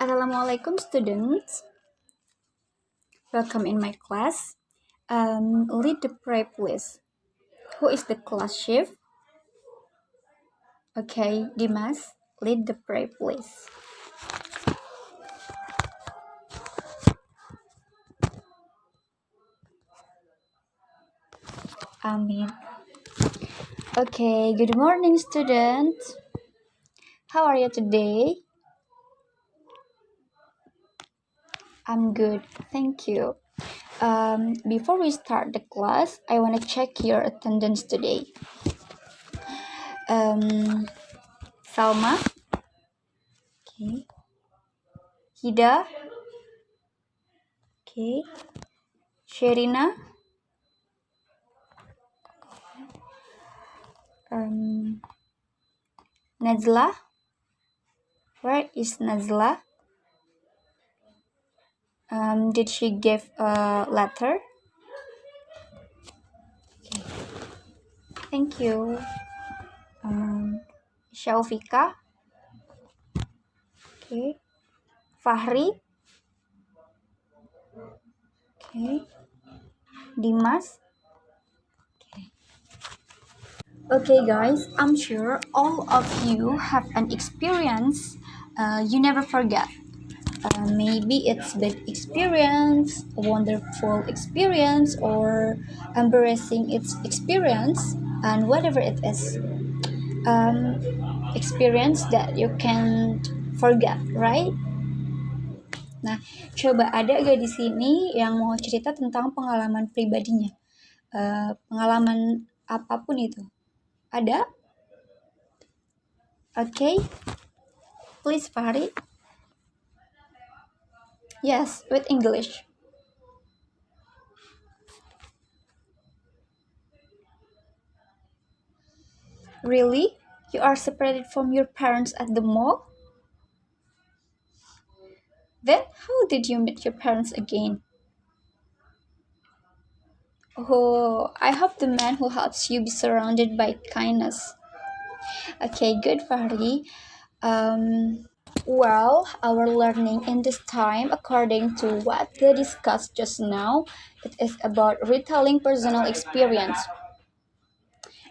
Assalamualaikum students. Welcome in my class. Lead the prayer please. Who is the class chief? Okay, Dimas, lead the prayer please. Amin. Okay, good morning students. How are you today? I'm good, thank you. Before we start the class, I want to check your attendance today. Salma, okay. Hida, okay. Sherina, Nazla, where is Nazla? Did she give a letter? Okay. Thank you. Syaufika. Okay. Fahri. Okay. Dimas. Okay guys, I'm sure all of you have an experience you never forget. Maybe it's bad experience, a wonderful experience, or embarrassing its experience, and whatever it is. Experience that you can't forget, right? Nah, coba ada gak di sini yang mau cerita tentang pengalaman pribadinya? Pengalaman apapun itu. Ada? Okay. Please, Fahri. Yes, with English. Really? You are separated from your parents at the mall? Then how did you meet your parents again? Oh, I hope the man who helps you be surrounded by kindness. Okay, good, Fahri. Well, our learning in this time, according to what they discussed just now, it is about retelling personal experience.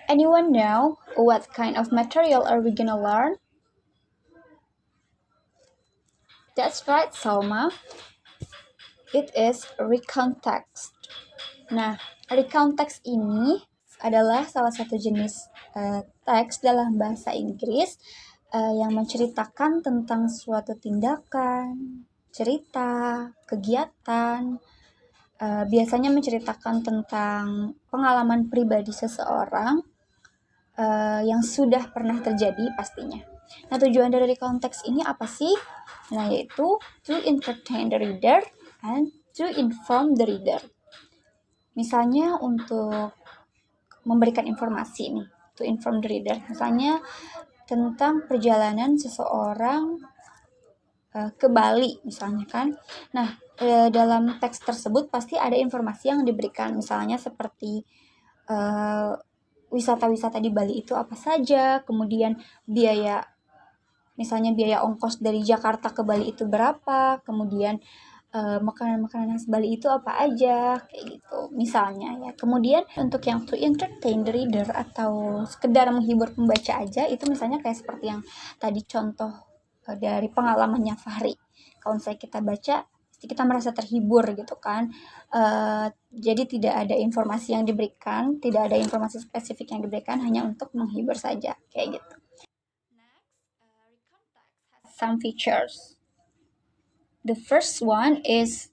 Anyone know what kind of material are we gonna learn? That's right, Salma. It is recount text. Nah, recount text ini adalah salah satu jenis teks dalam bahasa Inggris yang menceritakan tentang suatu tindakan, cerita, kegiatan, biasanya menceritakan tentang pengalaman pribadi seseorang yang sudah pernah terjadi pastinya. Nah, tujuan dari konteks ini apa sih? Nah, yaitu to entertain the reader and to inform the reader. Misalnya untuk memberikan informasi nih, to inform the reader. Misalnya tentang perjalanan seseorang ke Bali misalnya kan. Nah, dalam teks tersebut pasti ada informasi yang diberikan, misalnya seperti wisata-wisata di Bali itu apa saja, kemudian biaya, misalnya biaya ongkos dari Jakarta ke Bali itu berapa, kemudian makanan-makanan khas Bali itu apa aja, kayak gitu misalnya ya. Kemudian untuk yang to entertain the reader atau sekedar menghibur pembaca aja, itu misalnya kayak seperti yang tadi contoh dari pengalamannya Fahri. Kalau misalnya kita baca, kita merasa terhibur gitu kan. Jadi tidak ada informasi yang diberikan, tidak ada informasi spesifik yang diberikan, hanya untuk menghibur saja, kayak gitu. Next, recount text has some features. The first one is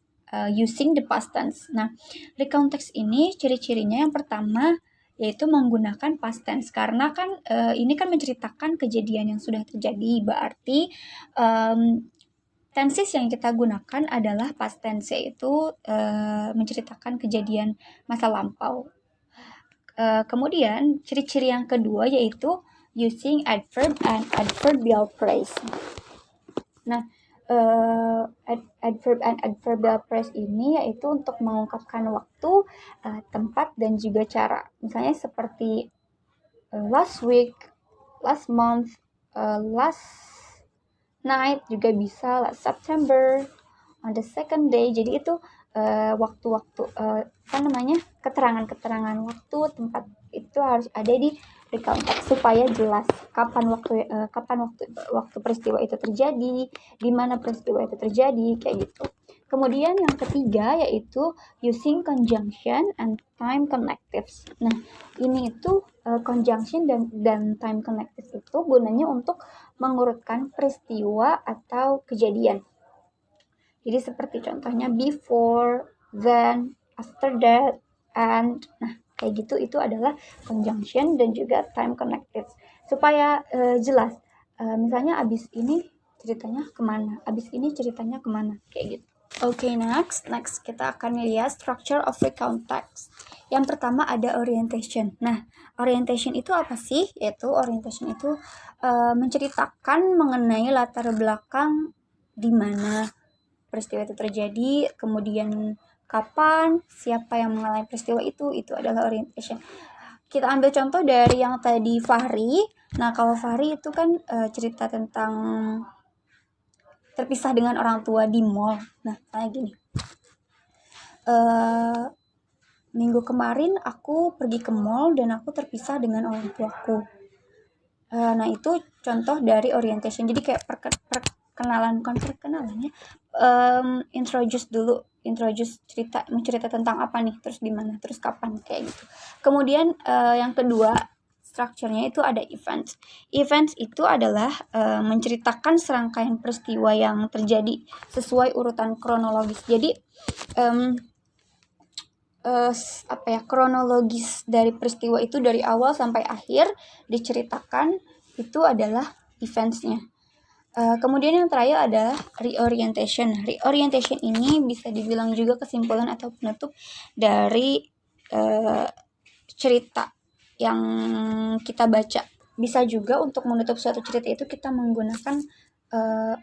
using the past tense. Nah, recount text ini ciri-cirinya yang pertama yaitu menggunakan past tense, karena kan ini kan menceritakan kejadian yang sudah terjadi, berarti tenses yang kita gunakan adalah past tense, yaitu menceritakan kejadian masa lampau. Kemudian ciri-ciri yang kedua yaitu using adverb and adverbial phrase. Nah, adverb and adverbial phrase ini yaitu untuk mengungkapkan waktu, tempat, dan juga cara. Misalnya seperti last week, last month, last night juga bisa, last September, on the second day. Jadi itu waktu-waktu keterangan-keterangan waktu, tempat itu harus ada di recount text supaya jelas kapan waktu peristiwa itu terjadi, di mana peristiwa itu terjadi, kayak gitu. Kemudian yang ketiga yaitu using conjunction and time connectives. Nah, ini itu conjunction dan time connectives itu gunanya untuk mengurutkan peristiwa atau kejadian. Jadi seperti contohnya before, then, after that, and. Nah, kayak gitu itu adalah conjunction dan juga time connectives. Supaya jelas, misalnya abis ini ceritanya kemana, abis ini ceritanya kemana, kayak gitu. Oke, next kita akan lihat structure of recount text. Yang pertama ada orientation. Nah, orientation itu apa sih? Yaitu orientation itu menceritakan mengenai latar belakang di mana peristiwa itu terjadi, kemudian kapan, siapa yang mengalami peristiwa itu adalah orientation. Kita ambil contoh dari yang tadi Fahri. Nah, kalau Fahri itu kan cerita tentang terpisah dengan orang tua di mall. Nah, kayak gini. Minggu kemarin aku pergi ke mall dan aku terpisah dengan orang tuaku. Nah, itu contoh dari orientation. Jadi kayak perkenalan, bukan perkenalan ya. Introduce cerita tentang apa nih, terus di mana, terus kapan, kayak gitu. Kemudian yang kedua, strukturnya itu ada events. Events itu adalah menceritakan serangkaian peristiwa yang terjadi sesuai urutan kronologis. Jadi kronologis dari peristiwa itu dari awal sampai akhir diceritakan, itu adalah eventsnya. Kemudian yang terakhir adalah reorientation. Reorientation ini bisa dibilang juga kesimpulan atau penutup dari cerita yang kita baca. Bisa juga untuk menutup suatu cerita itu kita menggunakan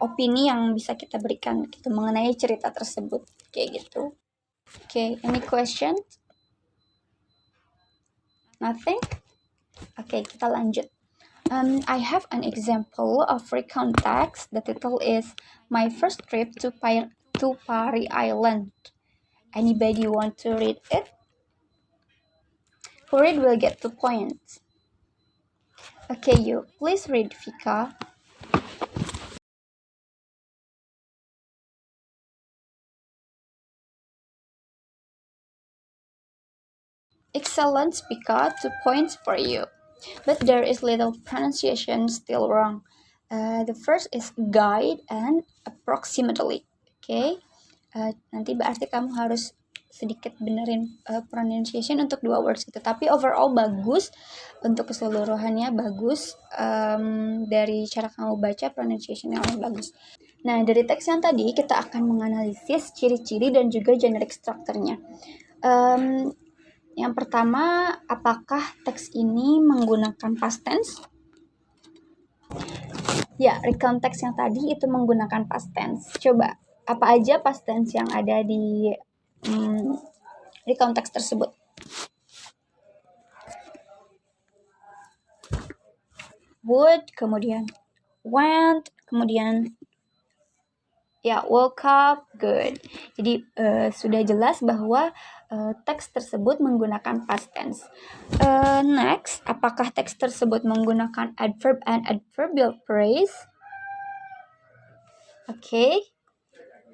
opini yang bisa kita berikan gitu mengenai cerita tersebut, kayak gitu. Okay, any questions? Nothing? Okay, kita lanjut. I have an example of recount text. The title is My First Trip to Pari Island. Anybody want to read it? Who read will get 2 points. Okay, you please read, Vika. Excellent, Vika. 2 points for you. But there is little pronunciation still wrong. The first is guide and approximately. Okay. Nanti berarti kamu harus sedikit benerin pronunciation untuk 2 words itu. Tapi overall bagus, untuk keseluruhannya bagus. Dari cara kamu baca, pronunciation yang bagus. Nah, dari teks yang tadi kita akan menganalisis ciri-ciri dan juga generic structure-nya. Yang pertama, apakah teks ini menggunakan past tense? Ya, recount text yang tadi itu menggunakan past tense. Coba, apa aja past tense yang ada di recount text tersebut? Would, kemudian went, kemudian woke up, good. Jadi sudah jelas bahwa teks tersebut menggunakan past tense. Next, apakah teks tersebut menggunakan adverb and adverbial phrase? Okay.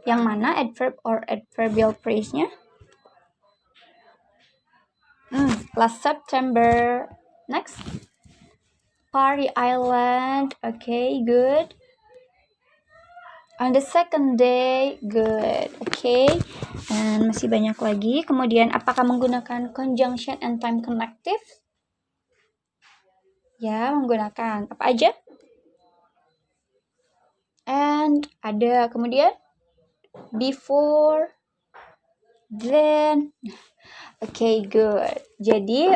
Yang mana adverb or adverbial phrase-nya? Last September. Next. Pari Island. Okay, good. On the second day, good. Okay. Dan masih banyak lagi. Kemudian, apakah menggunakan conjunction and time connective? Ya, menggunakan. Apa aja? And ada. Kemudian, before, then. Okay, good. Jadi,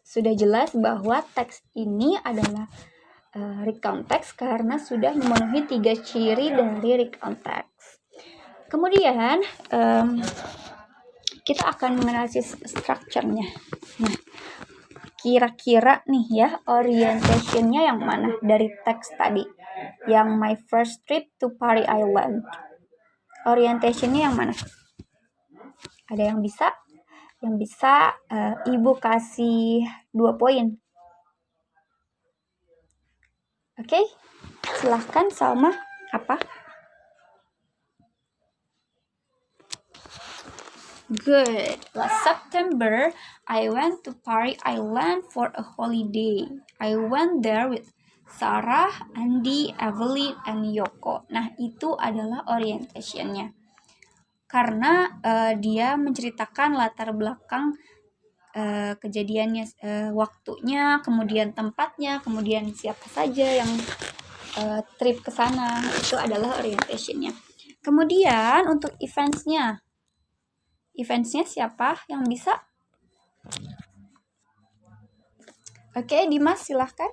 sudah jelas bahwa teks ini adalah recount text karena sudah memenuhi 3 ciri dari recount text. Kemudian kita akan menganalisis structure-nya. Nah, kira-kira nih ya orientation-nya yang mana dari teks tadi? Yang my first trip to Parry Island. Orientationnya yang mana? Ada yang bisa? Yang bisa Ibu kasih 2 poin. Oke, silahkan Salma. Apa? Good. Last September, I went to Parry Island for a holiday. I went there with Sarah, Andi, Evelyn, and Yoko. Nah, itu adalah orientationnya. Karena dia menceritakan latar belakang kejadiannya, waktunya, kemudian tempatnya, kemudian siapa saja yang trip ke sana. Itu adalah orientationnya. Kemudian untuk eventsnya siapa yang bisa? Oke, Dimas silahkan.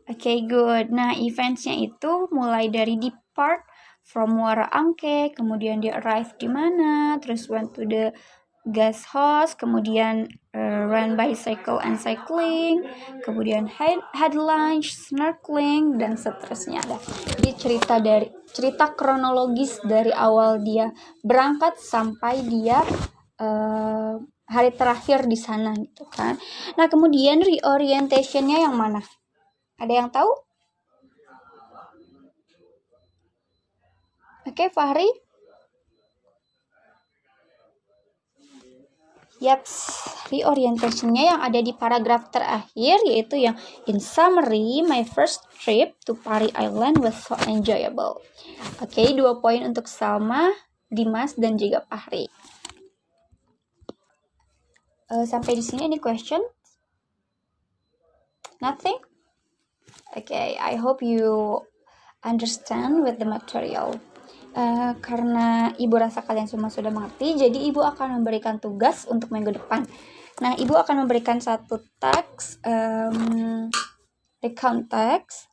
Oke, good. Nah, eventsnya itu mulai dari depart from Muara Angke, kemudian dia arrive di mana, terus went to the guest house, kemudian ran bicycle and cycling, kemudian had lunch, snorkeling, dan seterusnya. Jadi cerita kronologis dari awal dia berangkat sampai dia hari terakhir di sana gitu kan. Nah, kemudian reorientationnya yang mana? Ada yang tahu? Oke, Fahri? Yaps, reorientationnya yang ada di paragraf terakhir, yaitu yang in summary, my first trip to Parry Island was so enjoyable. Oke, 2 poin untuk Salma, Dimas, dan juga Fahri. Sampai di sini any question? Nothing? Okay, I hope you understand with the material. Karena Ibu rasa kalian semua sudah mengerti, jadi Ibu akan memberikan tugas untuk minggu depan. Nah, Ibu akan memberikan satu teks, recount teks,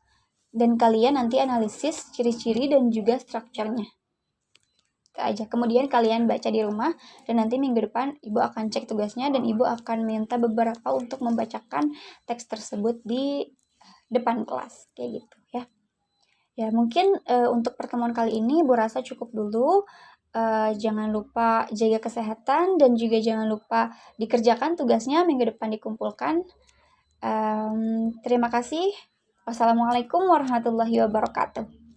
dan kalian nanti analisis ciri-ciri dan juga strukturnya. Itu aja. Kemudian kalian baca di rumah, dan nanti minggu depan Ibu akan cek tugasnya, dan Ibu akan minta beberapa untuk membacakan teks tersebut di depan kelas, kayak gitu ya. Ya, mungkin untuk pertemuan kali ini Ibu rasa cukup dulu. Jangan lupa jaga kesehatan dan juga jangan lupa dikerjakan tugasnya, minggu depan dikumpulkan. Terima kasih. Wassalamualaikum warahmatullahi wabarakatuh.